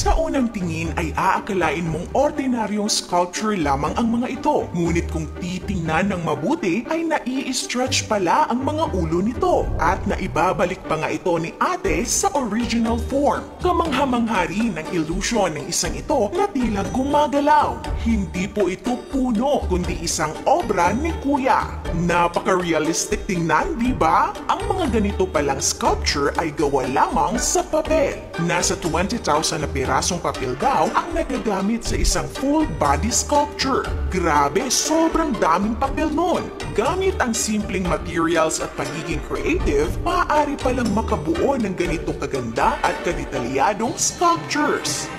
Sa unang tingin ay aakalain mong ordinaryong sculpture lamang ang mga ito. Ngunit kung titingnan ng mabuti ay nai-stretch pala ang mga ulo nito at naibabalik pa nga ito ni ate sa original form. Kamangha-mangha rin ang illusion ng isang ito na tila gumagalaw. Hindi po ito puno kundi isang obra ni kuya. Napaka-realistic tingnan, di ba? Ang mga ganito palang sculpture ay gawa lamang sa papel. Nasa 20,000 na pirasong papel daw ang nagagamit sa isang full body sculpture. Grabe, sobrang daming papel nun. Gamit ang simpleng materials at pagiging creative, maaari palang makabuo ng ganitong kaganda at kadetalyadong sculptures.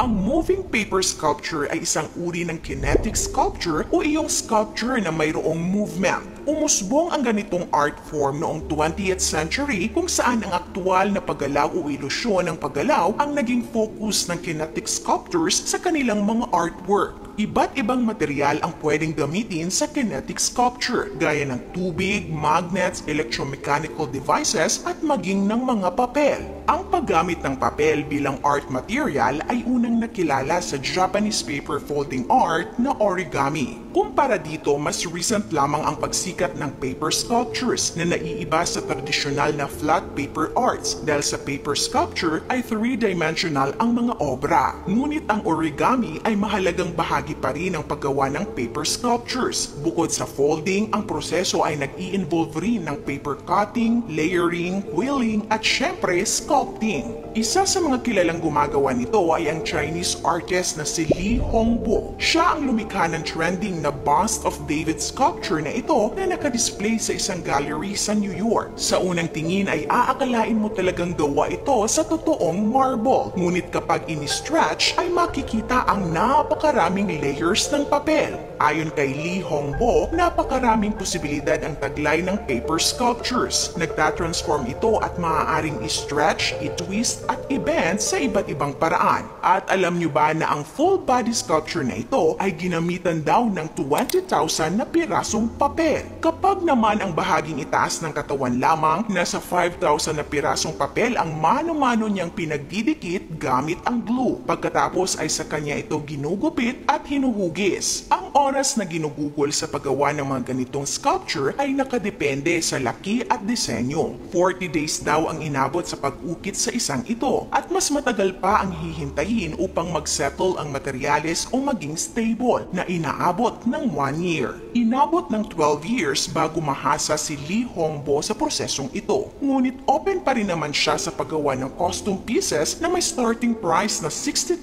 Ang moving paper sculpture ay isang uri ng kinetic sculpture o iyong sculpture na mayroong movement. Umusbong ang ganitong art form noong 20th century kung saan ang aktual na paggalaw o ilusyon ng paggalaw ang naging focus ng kinetic sculptors sa kanilang mga artwork. Iba't ibang material ang pwedeng gamitin sa kinetic sculpture gaya ng tubig, magnets, electromechanical devices at maging ng mga papel. Ang paggamit ng papel bilang art material ay unang nakilala sa Japanese paper folding art na origami. Kumpara dito, mas recent lamang ang pagsikat ng paper sculptures na naiiba sa tradisyonal na flat paper arts dahil sa paper sculpture ay three-dimensional ang mga obra. Ngunit ang origami ay mahalagang bahagi pa rin ng paggawa ng paper sculptures. Bukod sa folding, ang proseso ay nag-i-involve rin ng paper cutting, layering, quilling at syempre sculpting. Isa sa mga kilalang gumagawa nito ay ang Chinese artist na si Li Hongbo. Siya ang lumikha ng trending na bust of David sculpture na ito na nakadisplay sa isang gallery sa New York. Sa unang tingin ay aakalain mo talagang gawa ito sa totoong marble. Ngunit kapag ini-stretch ay makikita ang napakaraming layers ng papel. Ayon kay Li Hongbo, napakaraming posibilidad ang taglay ng paper sculptures. Nagtatransform ito at maaaring i-stretch, i-twist at i-bend sa iba't ibang paraan. At alam nyo ba na ang full body sculpture na ito ay ginamitan daw ng 20,000 na pirasong papel. Kapag naman ang bahaging itaas ng katawan lamang, nasa 5,000 na pirasong papel ang mano-mano niyang pinagdidikit gamit ang glue. Pagkatapos ay sa kanya ito ginugupit at hinuhugis. Ang oras na ginugugol sa paggawa ng mga ganitong sculpture ay nakadepende sa laki at disenyo. 40 days daw ang inabot sa pag-ukit sa isang ito at mas matagal pa ang hihintayin upang mag-settle ang materyales o maging stable na inaabot ng 1 year. Inabot ng 12 years bago mahasa si Li Hongbo sa prosesong ito. Ngunit open pa rin naman siya sa paggawa ng custom pieces na may starting price na $60,000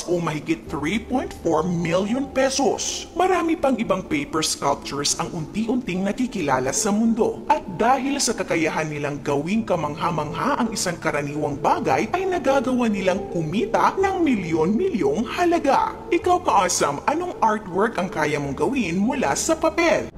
o mahigit 3.4 million pesos. Marami pang ibang paper sculptures ang unti-unting nakikilala sa mundo at dahil sa kakayahan nilang gawing kamangha-mangha ang isang karaniwang bagay ay nagagawa nilang kumita ng milyon-milyong halaga. Ikaw ka-awesome, anong artwork ang kaya mong gawin mula sa papel?